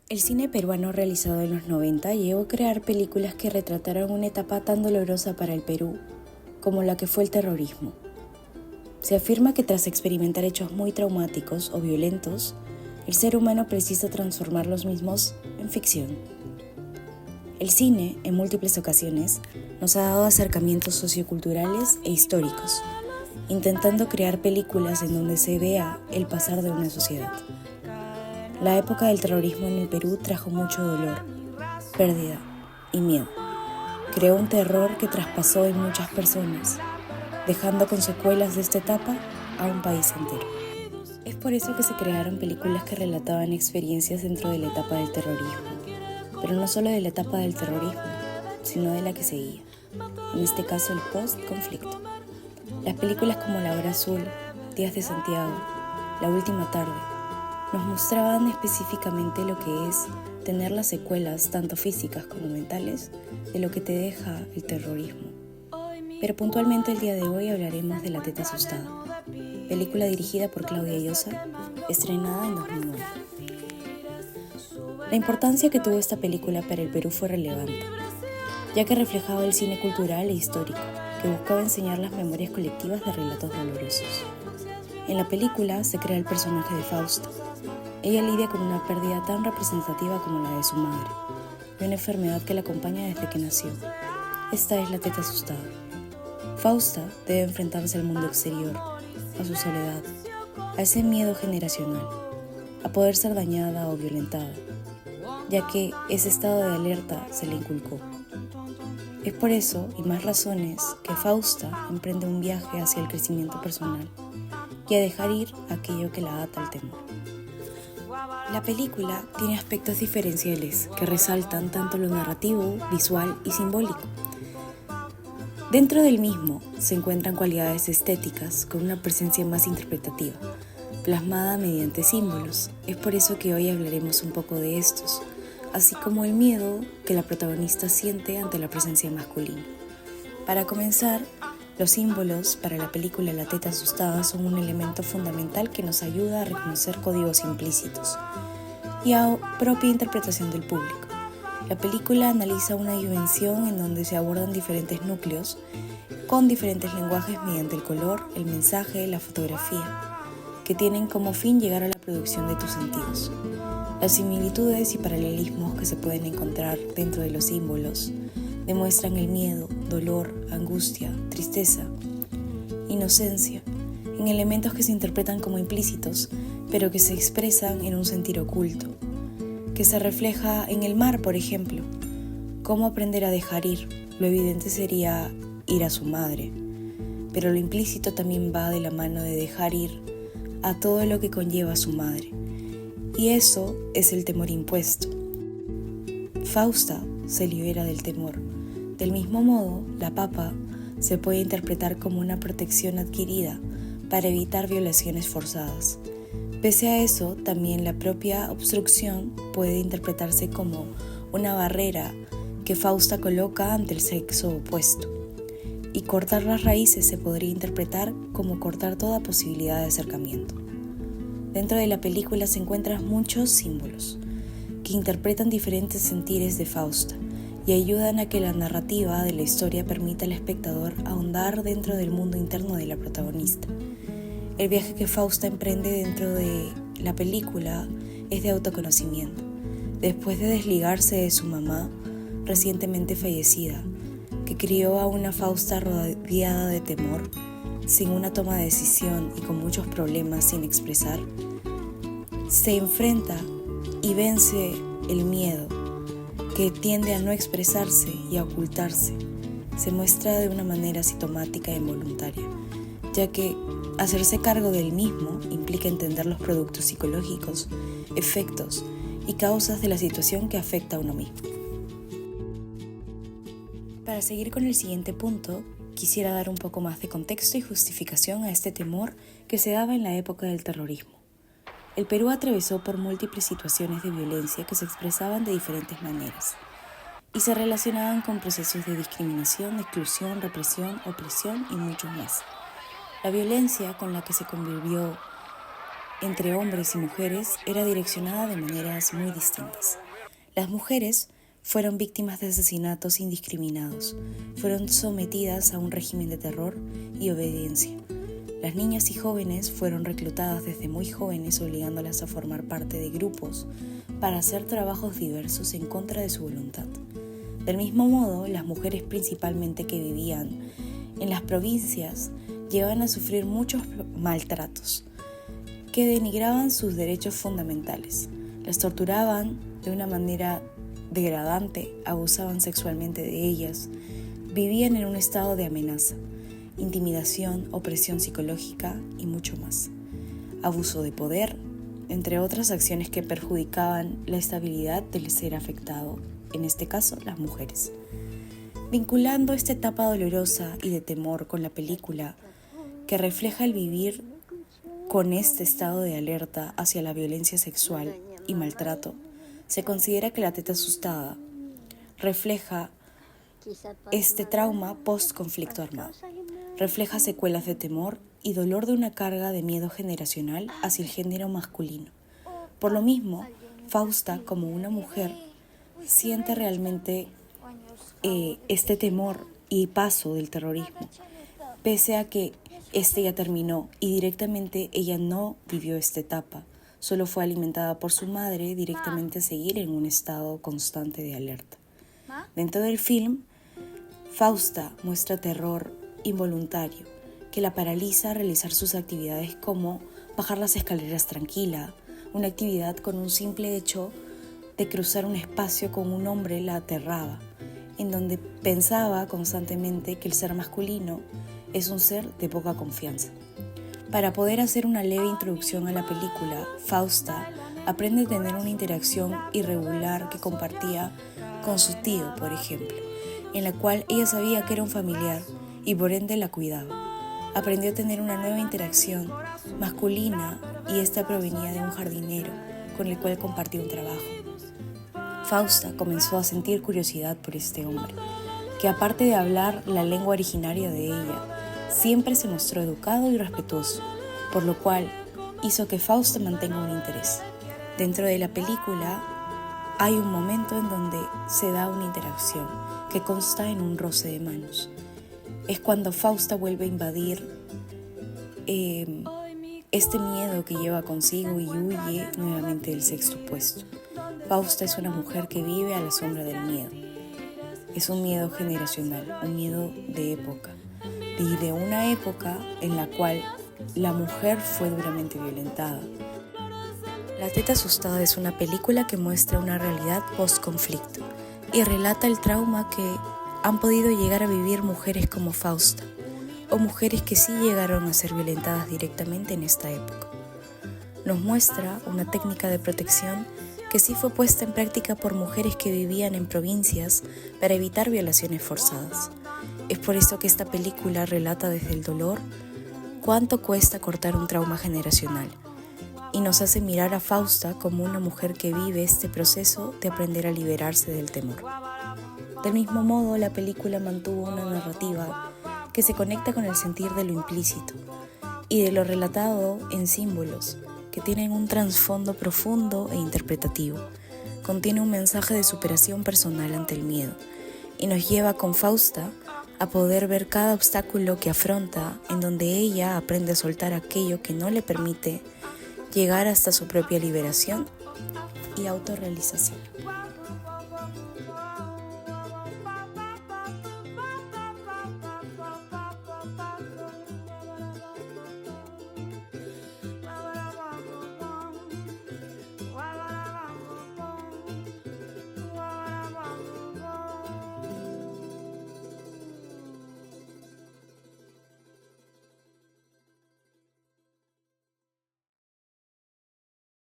El cine peruano realizado en los 90 llegó a crear películas que retrataron una etapa tan dolorosa para el Perú como la que fue el terrorismo. Se afirma que tras experimentar hechos muy traumáticos o violentos, el ser humano precisa transformar los mismos en ficción. El cine, en múltiples ocasiones, nos ha dado acercamientos socioculturales e históricos, intentando crear películas en donde se vea el pasar de una sociedad. La época del terrorismo en el Perú trajo mucho dolor, pérdida y miedo. Creó un terror que traspasó en muchas personas, dejando con secuelas de esta etapa a un país entero. Es por eso que se crearon películas que relataban experiencias dentro de la etapa del terrorismo, pero no solo de la etapa del terrorismo, sino de la que seguía, en este caso el post-conflicto. Las películas como La Hora Azul, Días de Santiago, La Última Tarde, nos mostraban específicamente lo que es tener las secuelas, tanto físicas como mentales, de lo que te deja el terrorismo. Pero puntualmente el día de hoy hablaremos de La Teta Asustada, película dirigida por Claudia Llosa, estrenada en 2009. La importancia que tuvo esta película para el Perú fue relevante, ya que reflejaba el cine cultural e histórico, que buscaba enseñar las memorias colectivas de relatos dolorosos. En la película se crea el personaje de Fausta. Ella lidia con una pérdida tan representativa como la de su madre, y una enfermedad que la acompaña desde que nació. Esta es la Teta Asustada. Fausta debe enfrentarse al mundo exterior, a su soledad, a ese miedo generacional, a poder ser dañada o violentada, ya que ese estado de alerta se le inculcó. Es por eso, y más razones, que Fausta emprende un viaje hacia el crecimiento personal y a dejar ir aquello que la ata al temor. La película tiene aspectos diferenciales que resaltan tanto lo narrativo, visual y simbólico. Dentro del mismo se encuentran cualidades estéticas con una presencia más interpretativa, plasmada mediante símbolos. Es por eso que hoy hablaremos un poco de estos, así como el miedo que la protagonista siente ante la presencia masculina. Para comenzar, los símbolos para la película La Teta Asustada son un elemento fundamental que nos ayuda a reconocer códigos implícitos y a propia interpretación del público. La película analiza una dimensión en donde se abordan diferentes núcleos con diferentes lenguajes mediante el color, el mensaje, la fotografía, que tienen como fin llegar a la producción de tus sentidos. Las similitudes y paralelismos que se pueden encontrar dentro de los símbolos demuestran el miedo, dolor, angustia, tristeza, inocencia, en elementos que se interpretan como implícitos, pero que se expresan en un sentir oculto, que se refleja en el mar, por ejemplo. ¿Cómo aprender a dejar ir? Lo evidente sería ir a su madre, pero lo implícito también va de la mano de dejar ir a todo lo que conlleva a su madre, y eso es el temor impuesto. Fausta se libera del temor. Del mismo modo, la papa se puede interpretar como una protección adquirida para evitar violaciones forzadas. Pese a eso, también la propia obstrucción puede interpretarse como una barrera que Fausta coloca ante el sexo opuesto. Y cortar las raíces se podría interpretar como cortar toda posibilidad de acercamiento. Dentro de la película se encuentran muchos símbolos que interpretan diferentes sentires de Fausta y ayudan a que la narrativa de la historia permita al espectador ahondar dentro del mundo interno de la protagonista. El viaje que Fausta emprende dentro de la película es de autoconocimiento, después de desligarse de su mamá, recientemente fallecida, que crió a una Fausta rodeada de temor, sin una toma de decisión y con muchos problemas sin expresar. Se enfrenta y vence el miedo, que tiende a no expresarse y a ocultarse. Se muestra de una manera sintomática e involuntaria, ya que hacerse cargo del mismo implica entender los productos psicológicos, efectos y causas de la situación que afecta a uno mismo. Para seguir con el siguiente punto, quisiera dar un poco más de contexto y justificación a este temor que se daba en la época del terrorismo. El Perú atravesó por múltiples situaciones de violencia que se expresaban de diferentes maneras y se relacionaban con procesos de discriminación, exclusión, represión, opresión y muchos más. La violencia con la que se convivió entre hombres y mujeres era direccionada de maneras muy distintas. Las mujeres fueron víctimas de asesinatos indiscriminados, fueron sometidas a un régimen de terror y obediencia. Las niñas y jóvenes fueron reclutadas desde muy jóvenes, obligándolas a formar parte de grupos para hacer trabajos diversos en contra de su voluntad. Del mismo modo, las mujeres principalmente que vivían en las provincias llegaban a sufrir muchos maltratos que denigraban sus derechos fundamentales. Las torturaban de una manera degradante, abusaban sexualmente de ellas, vivían en un estado de amenaza, intimidación, opresión psicológica y mucho más. Abuso de poder, entre otras acciones que perjudicaban la estabilidad del ser afectado, en este caso las mujeres. Vinculando esta etapa dolorosa y de temor con la película, que refleja el vivir con este estado de alerta hacia la violencia sexual y maltrato, se considera que La teta asustada refleja este trauma post-conflicto armado. Refleja secuelas de temor y dolor de una carga de miedo generacional hacia el género masculino. Por lo mismo, Fausta, como una mujer, siente realmente este temor y paso del terrorismo, pese a que este ya terminó y directamente ella no vivió esta etapa. Solo fue alimentada por su madre directamente a seguir en un estado constante de alerta. Dentro del film, Fausta muestra terror involuntario que la paraliza a realizar sus actividades como bajar las escaleras tranquila, una actividad con un simple hecho de cruzar un espacio con un hombre la aterraba, en donde pensaba constantemente que el ser masculino es un ser de poca confianza. Para poder hacer una leve introducción a la película, Fausta aprende a tener una interacción irregular que compartía con su tío, por ejemplo, en la cual ella sabía que era un familiar y por ende la cuidaba. Aprendió a tener una nueva interacción masculina y esta provenía de un jardinero con el cual compartió un trabajo. Fausta comenzó a sentir curiosidad por este hombre, que aparte de hablar la lengua originaria de ella, siempre se mostró educado y respetuoso, por lo cual hizo que Fausta mantenga un interés. Dentro de la película hay un momento en donde se da una interacción que consta en un roce de manos. Es cuando Fausta vuelve a invadir este miedo que lleva consigo y huye nuevamente del sexo opuesto. Fausta es una mujer que vive a la sombra del miedo. Es un miedo generacional, un miedo de época, y de una época en la cual la mujer fue duramente violentada. La teta asustada es una película que muestra una realidad post-conflicto y relata el trauma que han podido llegar a vivir mujeres como Fausta, o mujeres que sí llegaron a ser violentadas directamente en esta época. Nos muestra una técnica de protección que sí fue puesta en práctica por mujeres que vivían en provincias para evitar violaciones forzadas. Es por eso que esta película relata desde el dolor cuánto cuesta cortar un trauma generacional y nos hace mirar a Fausta como una mujer que vive este proceso de aprender a liberarse del temor. Del mismo modo, la película mantuvo una narrativa que se conecta con el sentir de lo implícito y de lo relatado en símbolos que tienen un trasfondo profundo e interpretativo. Contiene un mensaje de superación personal ante el miedo y nos lleva con Fausta a poder ver cada obstáculo que afronta, en donde ella aprende a soltar aquello que no le permite llegar hasta su propia liberación y autorrealización.